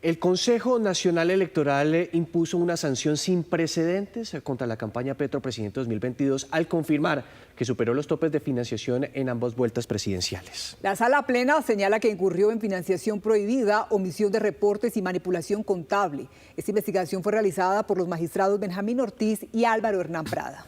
El Consejo Nacional Electoral impuso una sanción sin precedentes contra la campaña Petro Presidente 2022 al confirmar que superó los topes de financiación en ambas vueltas presidenciales. La Sala Plena señala que incurrió en financiación prohibida, omisión de reportes y manipulación contable. Esta investigación fue realizada por los magistrados Benjamín Ortiz y Álvaro Hernán Prada.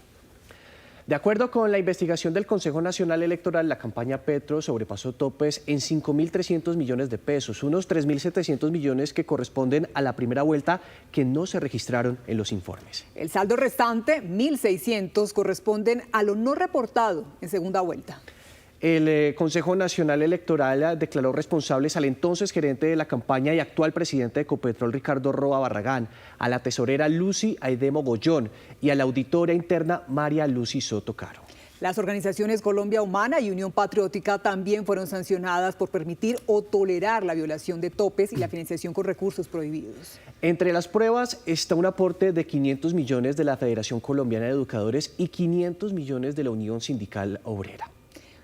De acuerdo con la investigación del Consejo Nacional Electoral, la campaña Petro sobrepasó topes en 5.300 millones de pesos, unos 3.700 millones que corresponden a la primera vuelta que no se registraron en los informes. El saldo restante, 1.600, corresponden a lo no reportado en segunda vuelta. El Consejo Nacional Electoral declaró responsables al entonces gerente de la campaña y actual presidente de Ecopetrol, Ricardo Roa Barragán, a la tesorera Lucy Aide Mogollón y a la auditora interna María Lucy Soto Caro. Las organizaciones Colombia Humana y Unión Patriótica también fueron sancionadas por permitir o tolerar la violación de topes y la financiación con recursos prohibidos. Entre las pruebas está un aporte de 500 millones de la Federación Colombiana de Educadores y 500 millones de la Unión Sindical Obrera.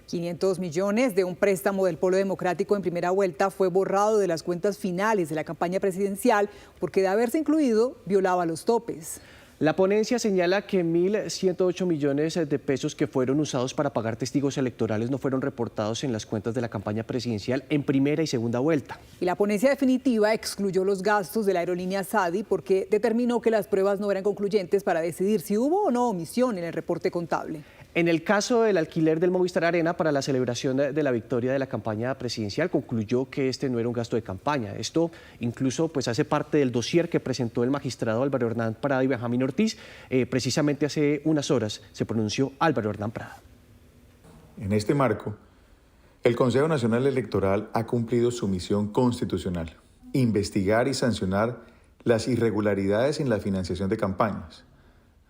500 millones de un préstamo del Polo Democrático en primera vuelta fue borrado de las cuentas finales de la campaña presidencial porque de haberse incluido violaba los topes. La ponencia señala que 1.108 millones de pesos que fueron usados para pagar testigos electorales no fueron reportados en las cuentas de la campaña presidencial en primera y segunda vuelta. Y la ponencia definitiva excluyó los gastos de la aerolínea Sadi porque determinó que las pruebas no eran concluyentes para decidir si hubo o no omisión en el reporte contable. En el caso del alquiler del Movistar Arena para la celebración de la victoria de la campaña presidencial, concluyó que este no era un gasto de campaña. Esto incluso hace parte del dossier que presentó el magistrado Álvaro Hernán Prada y Benjamín Ortiz. Precisamente hace unas horas se pronunció Álvaro Hernán Prada. En este marco, el Consejo Nacional Electoral ha cumplido su misión constitucional: investigar y sancionar las irregularidades en la financiación de campañas.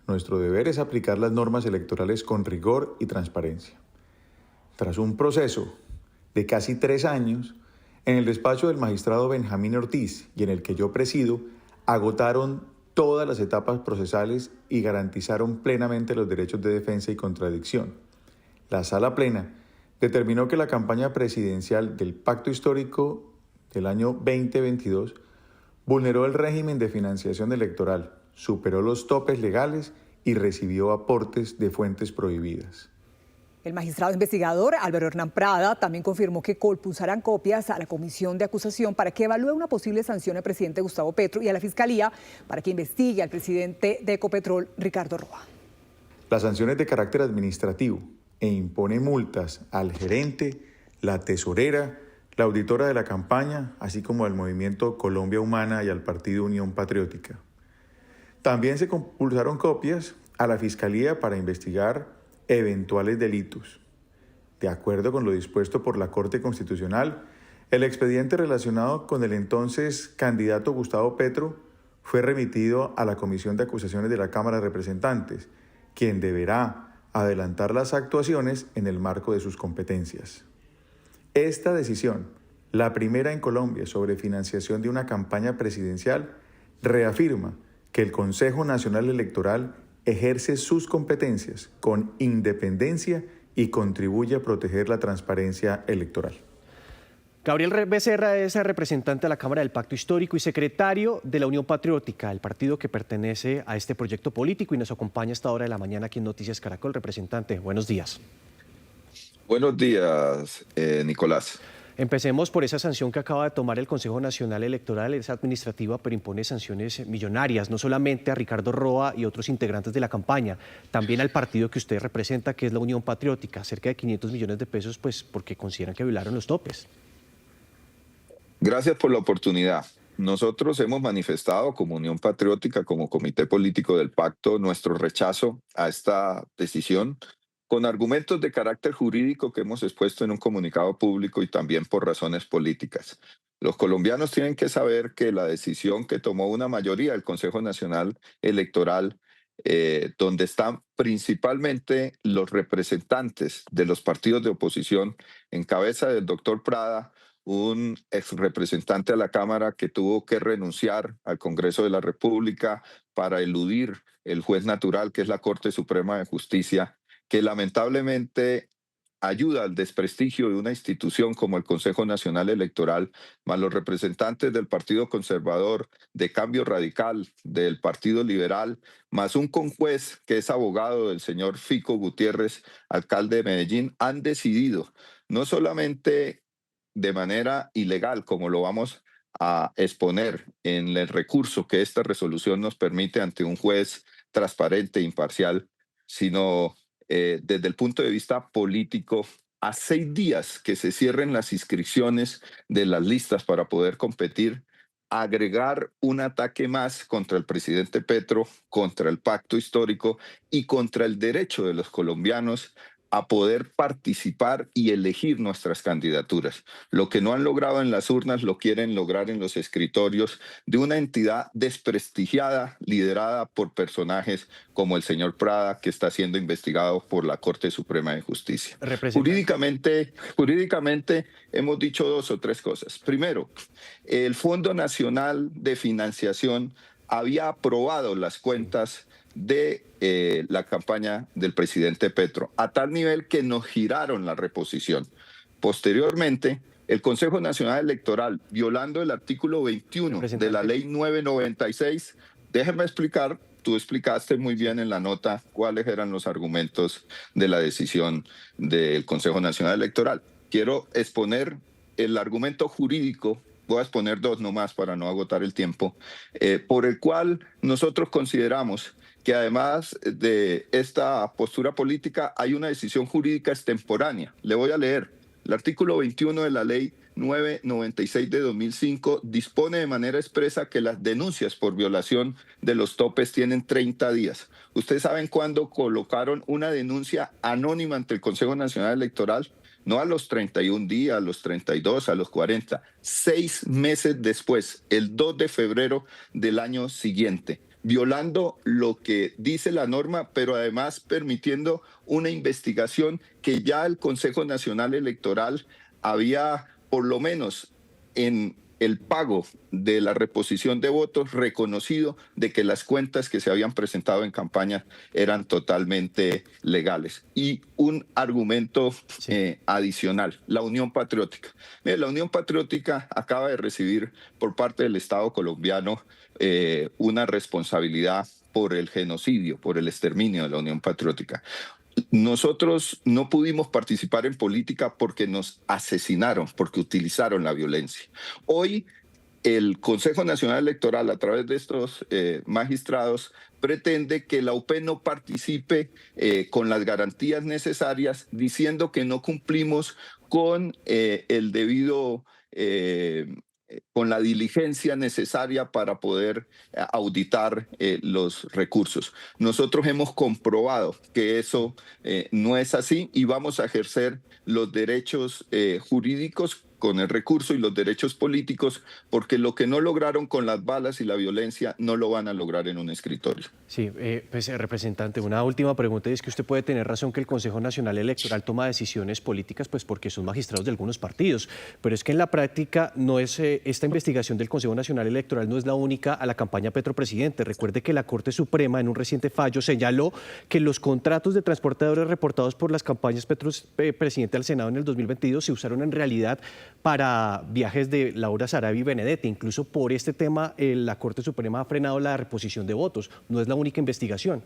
Nuestro deber es aplicar las normas electorales con rigor y transparencia. Tras un proceso de casi 3 años, en el despacho del magistrado Benjamín Ortiz y en el que yo presido, agotaron todas las etapas procesales y garantizaron plenamente los derechos de defensa y contradicción. La Sala Plena determinó que la campaña presidencial del Pacto Histórico del año 2022 vulneró el régimen de financiación electoral, superó los topes legales y recibió aportes de fuentes prohibidas. El magistrado investigador Álvaro Hernán Prada también confirmó que colpusarán copias a la comisión de acusación para que evalúe una posible sanción al presidente Gustavo Petro y a la Fiscalía para que investigue al presidente de Ecopetrol, Ricardo Roa. La sanción es de carácter administrativo e impone multas al gerente, la tesorera, la auditora de la campaña, así como al movimiento Colombia Humana y al partido Unión Patriótica. También se compulsaron copias a la Fiscalía para investigar eventuales delitos. De acuerdo con lo dispuesto por la Corte Constitucional, el expediente relacionado con el entonces candidato Gustavo Petro fue remitido a la Comisión de Acusaciones de la Cámara de Representantes, quien deberá adelantar las actuaciones en el marco de sus competencias. Esta decisión, la primera en Colombia sobre financiación de una campaña presidencial, reafirma que el Consejo Nacional Electoral ejerce sus competencias con independencia y contribuye a proteger la transparencia electoral. Gabriel Becerra es representante de la Cámara del Pacto Histórico y secretario de la Unión Patriótica, el partido que pertenece a este proyecto político, y nos acompaña a esta hora de la mañana aquí en Noticias Caracol. Representante, buenos días. Buenos días, Nicolás. Empecemos por esa sanción que acaba de tomar el Consejo Nacional Electoral. Es administrativa, pero impone sanciones millonarias, no solamente a Ricardo Roa y otros integrantes de la campaña, también al partido que usted representa, que es la Unión Patriótica, cerca de 500 millones de pesos, porque consideran que violaron los topes. Gracias por la oportunidad. Nosotros hemos manifestado como Unión Patriótica, como Comité Político del Pacto, nuestro rechazo a esta decisión, con argumentos de carácter jurídico que hemos expuesto en un comunicado público y también por razones políticas. Los colombianos tienen que saber que la decisión que tomó una mayoría del Consejo Nacional Electoral, donde están principalmente los representantes de los partidos de oposición, en cabeza del doctor Prada, un ex representante a la Cámara que tuvo que renunciar al Congreso de la República para eludir el juez natural, que es la Corte Suprema de Justicia, que lamentablemente ayuda al desprestigio de una institución como el Consejo Nacional Electoral, más los representantes del Partido Conservador, de Cambio Radical, del Partido Liberal, más un conjuez que es abogado del señor Fico Gutiérrez, alcalde de Medellín, han decidido no solamente de manera ilegal, como lo vamos a exponer en el recurso que esta resolución nos permite ante un juez transparente e imparcial, sino desde el punto de vista político, a 6 días que se cierren las inscripciones de las listas para poder competir, agregar un ataque más contra el presidente Petro, contra el pacto histórico y contra el derecho de los colombianos a poder participar y elegir nuestras candidaturas. Lo que no han logrado en las urnas lo quieren lograr en los escritorios de una entidad desprestigiada, liderada por personajes como el señor Prada, que está siendo investigado por la Corte Suprema de Justicia. Representante. Jurídicamente hemos dicho 2 o 3 cosas. Primero, el Fondo Nacional de Financiación había aprobado las cuentas de la campaña del presidente Petro, a tal nivel que nos giraron la reposición. Posteriormente, el Consejo Nacional Electoral, violando el artículo 21 de la Ley 996, déjeme explicar, tú explicaste muy bien en la nota cuáles eran los argumentos de la decisión del Consejo Nacional Electoral. Quiero exponer el argumento jurídico. Voy a exponer 2 nomás para no agotar el tiempo, por el cual nosotros consideramos que además de esta postura política hay una decisión jurídica extemporánea. Le voy a leer. El artículo 21 de la Ley 996 de 2005 dispone de manera expresa que las denuncias por violación de los topes tienen 30 días. ¿Ustedes saben cuándo colocaron una denuncia anónima ante el Consejo Nacional Electoral? No a los 31 días, a los 32, a los 40, 6 meses después, el 2 de febrero del año siguiente, violando lo que dice la norma, pero además permitiendo una investigación que ya el Consejo Nacional Electoral había, por lo menos en el pago de la reposición de votos, reconocido de que las cuentas que se habían presentado en campaña eran totalmente legales. Y un argumento adicional, la Unión Patriótica. Mire, la Unión Patriótica acaba de recibir por parte del Estado colombiano una responsabilidad por el genocidio, por el exterminio de la Unión Patriótica. Nosotros no pudimos participar en política porque nos asesinaron, porque utilizaron la violencia. Hoy el Consejo Nacional Electoral, a través de estos magistrados, pretende que la UP no participe con las garantías necesarias, diciendo que no cumplimos con el debido con la diligencia necesaria para poder auditar los recursos. Nosotros hemos comprobado que eso no es así y vamos a ejercer los derechos jurídicos con el recurso y los derechos políticos, porque lo que no lograron con las balas y la violencia no lo van a lograr en un escritorio. Sí, representante, una última pregunta, y es que usted puede tener razón que el Consejo Nacional Electoral toma decisiones políticas pues porque son magistrados de algunos partidos, pero es que en la práctica no es esta investigación del Consejo Nacional Electoral no es la única a la campaña Petro Presidente. Recuerde que la Corte Suprema en un reciente fallo señaló que los contratos de transportadores reportados por las campañas Petro Presidente al Senado en el 2022 se usaron en realidad para viajes de Laura Sarabia y Benedetti. Incluso por este tema la Corte Suprema ha frenado la reposición de votos. No es la única investigación.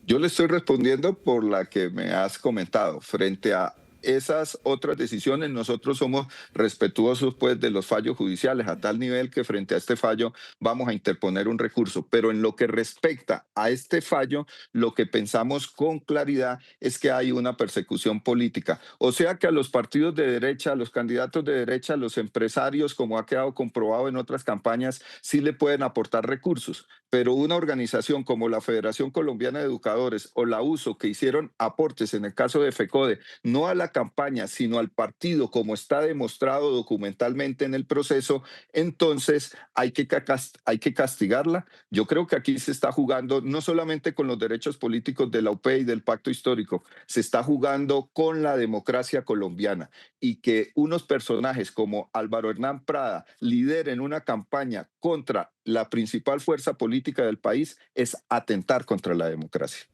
Yo le estoy respondiendo por la que me has comentado. Frente a esas otras decisiones, nosotros somos respetuosos pues de los fallos judiciales, a tal nivel que frente a este fallo vamos a interponer un recurso. Pero en lo que respecta a este fallo, lo que pensamos con claridad es que hay una persecución política. O sea que a los partidos de derecha, a los candidatos de derecha, a los empresarios, como ha quedado comprobado en otras campañas, sí le pueden aportar recursos. Pero una organización como la Federación Colombiana de Educadores o la USO, que hicieron aportes en el caso de FECODE, no a la campaña, sino al partido, como está demostrado documentalmente en el proceso, entonces hay que castigarla. Yo creo que aquí se está jugando no solamente con los derechos políticos de la UP y del pacto histórico, se está jugando con la democracia colombiana, y que unos personajes como Álvaro Hernán Prada lideren una campaña contra la principal fuerza política del país es atentar contra la democracia.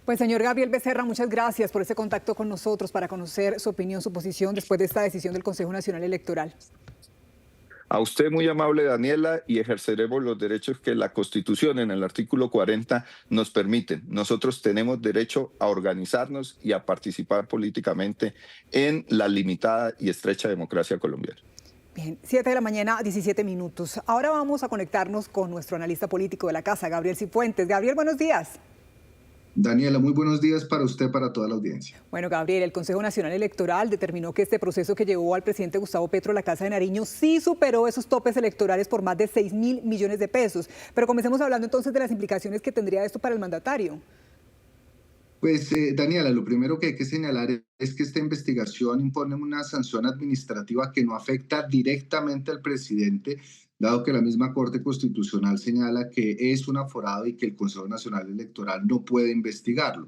Pues señor Gabriel Becerra, muchas gracias por este contacto con nosotros para conocer su opinión, su posición después de esta decisión del Consejo Nacional Electoral. A usted muy amable, Daniela, y ejerceremos los derechos que la Constitución en el artículo 40 nos permiten. Nosotros tenemos derecho a organizarnos y a participar políticamente en la limitada y estrecha democracia colombiana. Bien, 7 de la mañana, 17 minutos. Ahora vamos a conectarnos con nuestro analista político de la casa, Gabriel Cifuentes. Gabriel, buenos días. Daniela, muy buenos días para usted, para toda la audiencia. Bueno, Gabriel, el Consejo Nacional Electoral determinó que este proceso que llevó al presidente Gustavo Petro a la Casa de Nariño sí superó esos topes electorales por más de 6.000 millones de pesos. Pero comencemos hablando entonces de las implicaciones que tendría esto para el mandatario. Pues, Daniela, lo primero que hay que señalar es que esta investigación impone una sanción administrativa que no afecta directamente al presidente, dado que la misma Corte Constitucional señala que es un aforado y que el Consejo Nacional Electoral no puede investigarlo,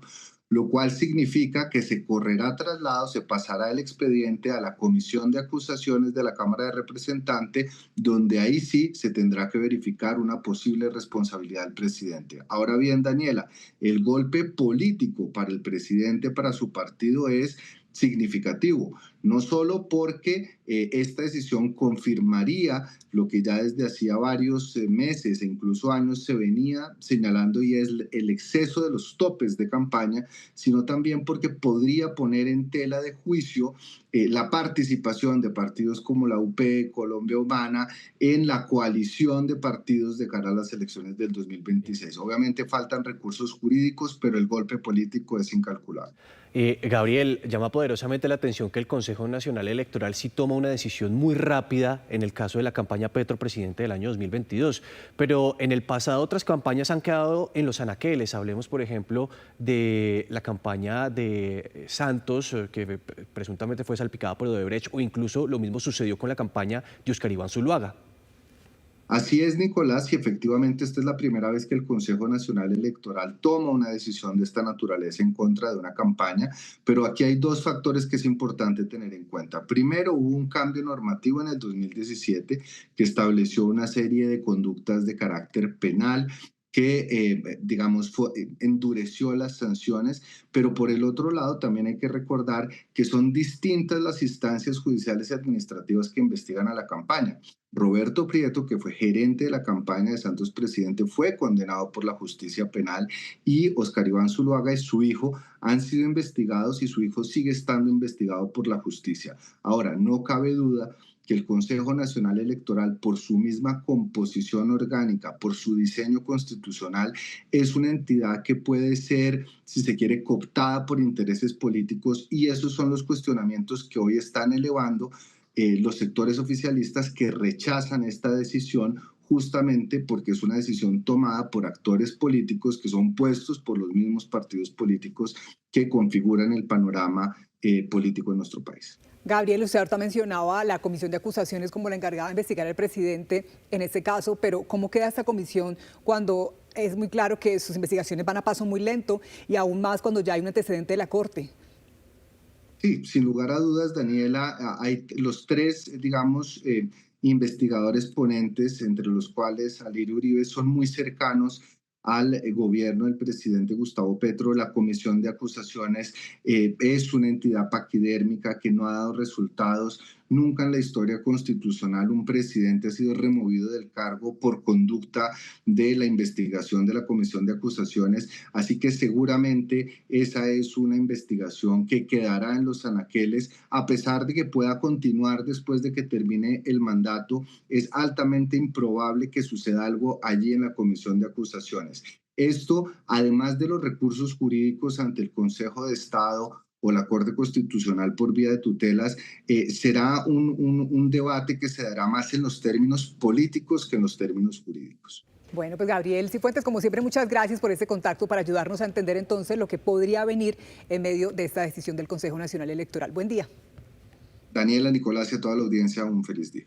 lo cual significa que se correrá traslado, se pasará el expediente a la Comisión de Acusaciones de la Cámara de Representantes, donde ahí sí se tendrá que verificar una posible responsabilidad del presidente. Ahora bien, Daniela, el golpe político para el presidente, para su partido, es significativo, no solo porque esta decisión confirmaría lo que ya desde hacía varios meses e incluso años se venía señalando, y es el exceso de los topes de campaña, sino también porque podría poner en tela de juicio la participación de partidos como la UP, Colombia Humana, en la coalición de partidos de cara a las elecciones del 2026. Obviamente faltan recursos jurídicos, pero el golpe político es incalculable. Gabriel, llama poderosamente la atención que el Consejo Nacional Electoral sí toma una decisión muy rápida en el caso de la campaña Petro Presidente del año 2022, pero en el pasado otras campañas han quedado en los anaqueles. Hablemos, por ejemplo, de la campaña de Santos, que presuntamente fue salpicada por Odebrecht, o incluso lo mismo sucedió con la campaña de Óscar Iván Zuluaga. Así es, Nicolás, y efectivamente esta es la primera vez que el Consejo Nacional Electoral toma una decisión de esta naturaleza en contra de una campaña, pero aquí hay dos factores que es importante tener en cuenta. Primero, hubo un cambio normativo en el 2017 que estableció una serie de conductas de carácter penal que, endureció las sanciones, pero por el otro lado también hay que recordar que son distintas las instancias judiciales y administrativas que investigan a la campaña. Roberto Prieto, que fue gerente de la campaña de Santos Presidente, fue condenado por la justicia penal, y Óscar Iván Zuluaga y su hijo han sido investigados y su hijo sigue estando investigado por la justicia. Ahora, no cabe duda que el Consejo Nacional Electoral, por su misma composición orgánica, por su diseño constitucional, es una entidad que puede ser, si se quiere, cooptada por intereses políticos, y esos son los cuestionamientos que hoy están elevando los sectores oficialistas, que rechazan esta decisión justamente porque es una decisión tomada por actores políticos que son puestos por los mismos partidos políticos que configuran el panorama político en nuestro país. Gabriel, usted ahorita mencionaba la comisión de acusaciones como la encargada de investigar al presidente en este caso, pero ¿cómo queda esta comisión cuando es muy claro que sus investigaciones van a paso muy lento, y aún más cuando ya hay un antecedente de la Corte? Sí, sin lugar a dudas, Daniela, hay los tres, investigadores ponentes, entre los cuales Alirio Uribe, son muy cercanos al gobierno del presidente Gustavo Petro. La comisión de acusaciones es una entidad paquidérmica que no ha dado resultados. Nunca en la historia constitucional un presidente ha sido removido del cargo por conducta de la investigación de la comisión de acusaciones, así que seguramente esa es una investigación que quedará en los anaqueles, a pesar de que pueda continuar después de que termine el mandato. Es altamente improbable que suceda algo allí en la comisión de acusaciones. Esto, además de los recursos jurídicos ante el Consejo de Estado o la Corte Constitucional por vía de tutelas, será un debate que se dará más en los términos políticos que en los términos jurídicos. Bueno, pues Gabriel Cifuentes, como siempre, muchas gracias por este contacto para ayudarnos a entender entonces lo que podría venir en medio de esta decisión del Consejo Nacional Electoral. Buen día. Daniela, Nicolás y a toda la audiencia, un feliz día.